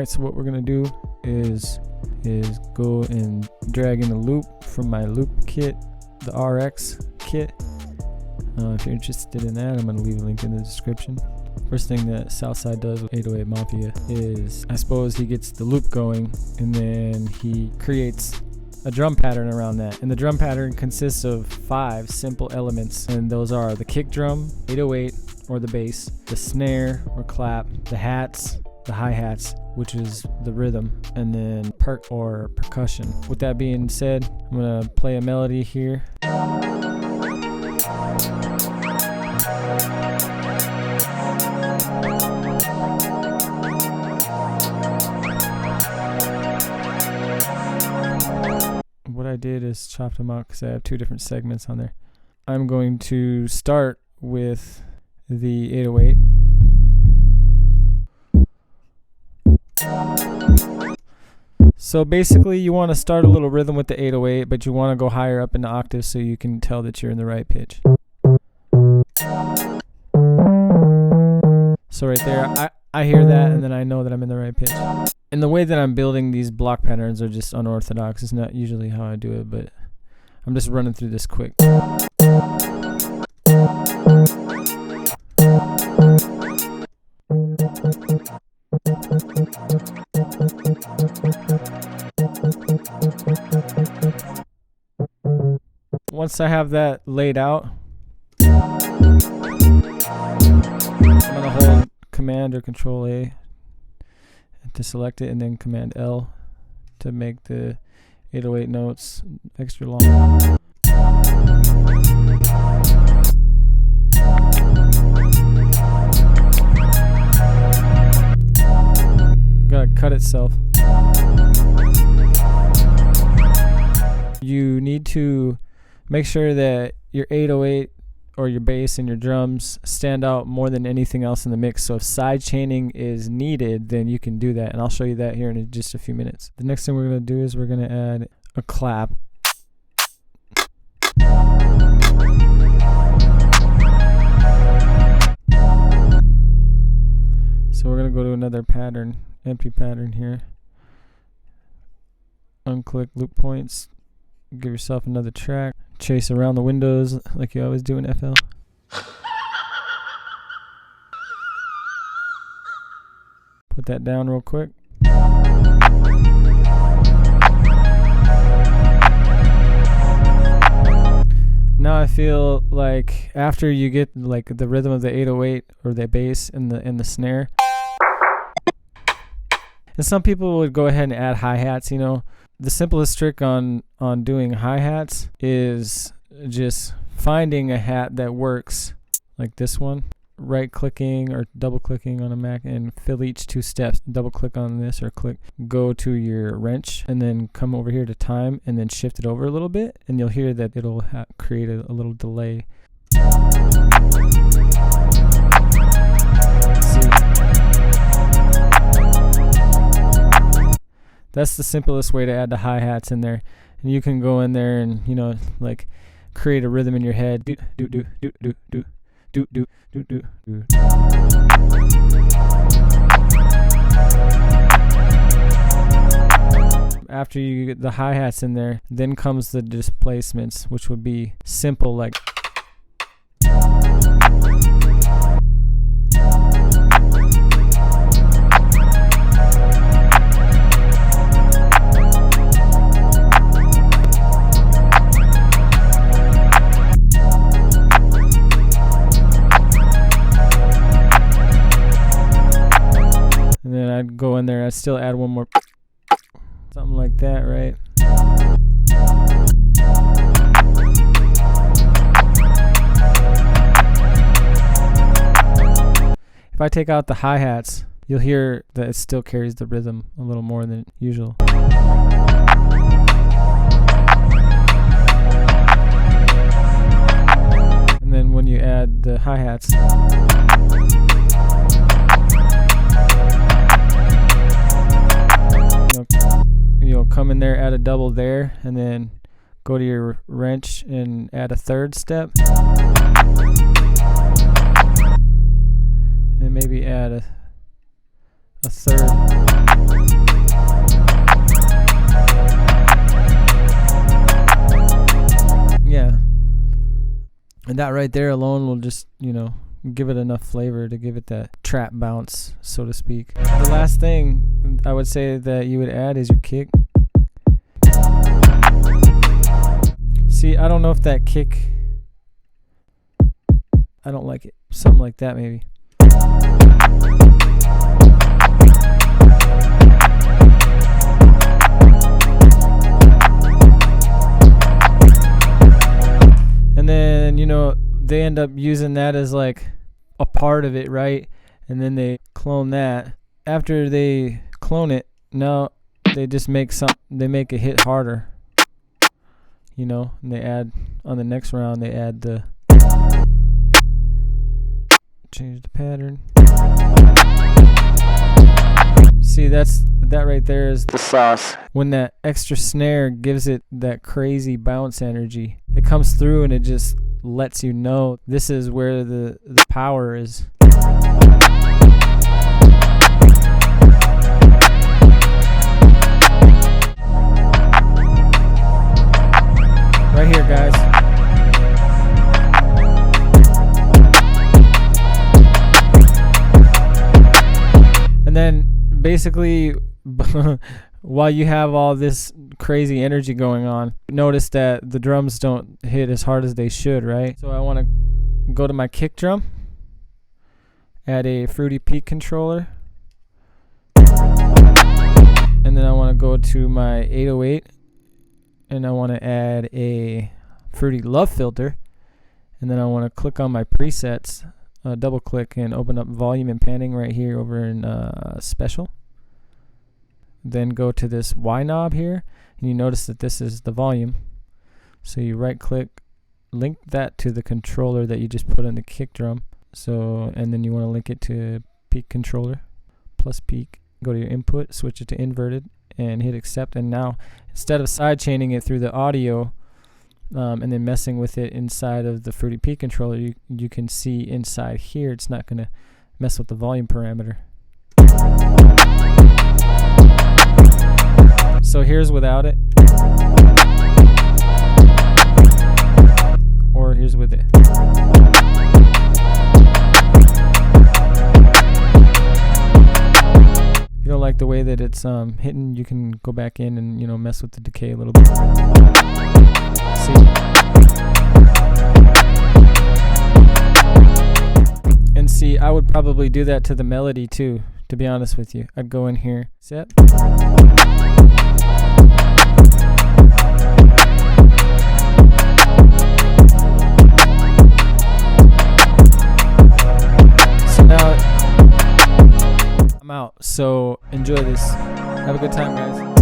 Alright, so what we're gonna do is go and drag in a loop from my loop kit, the RX kit. If you're interested in that, I'm gonna leave a link in the description. First thing that Southside does with 808 Mafia is, I suppose, he gets the loop going and then he creates a drum pattern around that. And the drum pattern consists of 5 simple elements, and those are the kick drum, 808 or the bass, the snare or clap, the hats, the hi-hats, which is the rhythm, and then perk or percussion. With that being said, I'm gonna play a melody here. What I did is chopped them out because I have 2 different segments on there. I'm going to start with the 808. So basically you want to start a little rhythm with the 808, but you want to go higher up in the octave so you can tell that you're in the right pitch. So right there, I hear that and then I know that I'm in the right pitch. And the way that I'm building these block patterns are just unorthodox. It's not usually how I do it, but I'm just running through this quick. Once I have that laid out, I'm gonna hold Command or Control A to select it, and then Command L to make the 808 notes extra long. Gotta cut itself. You need to make sure that your 808 or your bass and your drums stand out more than anything else in the mix. So if sidechaining is needed, then you can do that, and I'll show you that here in just a few minutes. The next thing we're going to do is we're going to add a clap. So we're going to go to another pattern, empty pattern here. Unclick loop points. Give yourself another track. Chase around the windows like you always do in FL. Put that down real quick. Now I feel like after you get like the rhythm of the 808 or the bass and the snare, and some people would go ahead and add hi-hats, you know. The simplest trick on doing hi-hats is just finding a hat that works, like this one. Right-clicking or double-clicking on a Mac and fill each 2 steps. Double-click on this or go to your wrench and then come over here to time and then shift it over a little bit, and you'll hear that it'll create a little delay. That's the simplest way to add the hi-hats in there. And you can go in there and, you know, like create a rhythm in your head. Do do do do do do do do do do do. After you get the hi-hats in there, then comes the displacements, which would be simple like I'd go in there, I'd still add one more, something like that, right? If I take out the hi-hats, you'll hear that it still carries the rhythm a little more than usual. And then when you add the hi-hats, you'll come in there, add a double there, and then go to your wrench and add a 3rd step, and maybe add a third. Yeah. And that right there alone will just, you know, give it enough flavor to give it that trap bounce, so to speak. The last thing I would say that you would add is your kick. See, I don't know if that kick, I don't like it. Something like that maybe. And then, you know, they end up using that as like a part of it, right? And then they clone that. After they clone it, now they just make they make it hit harder. You know, and they add on the next round, they add the change the pattern. See, that right there is the sauce. When that extra snare gives it that crazy bounce energy, it comes through and it just lets you know this is where the power is. Right here, guys. And then basically while you have all this crazy energy going on, notice that the drums don't hit as hard as they should, right? So I want to go to my kick drum, add a Fruity Peak controller, and then I want to go to my 808 and I want to add a Fruity Love filter, and then I want to click on my presets, double click and open up volume and panning right here over in special. Then go to this Y knob here, and you notice that this is the volume. So you right click, link that to the controller that you just put in the kick drum. So, and then you want to link it to peak controller, plus peak. Go to your input, switch it to inverted, and hit accept. And now, instead of sidechaining it through the audio and then messing with it inside of the Fruity Peak controller, you can see inside here it's not going to mess with the volume parameter. So here's without it, or here's with it. If you don't like the way that it's hitting, you can go back in and, you know, mess with the decay a little bit. See? And see, I would probably do that to the melody too, to be honest with you. I'd go in here, set. So now I'm out. So enjoy this. Have a good time, guys.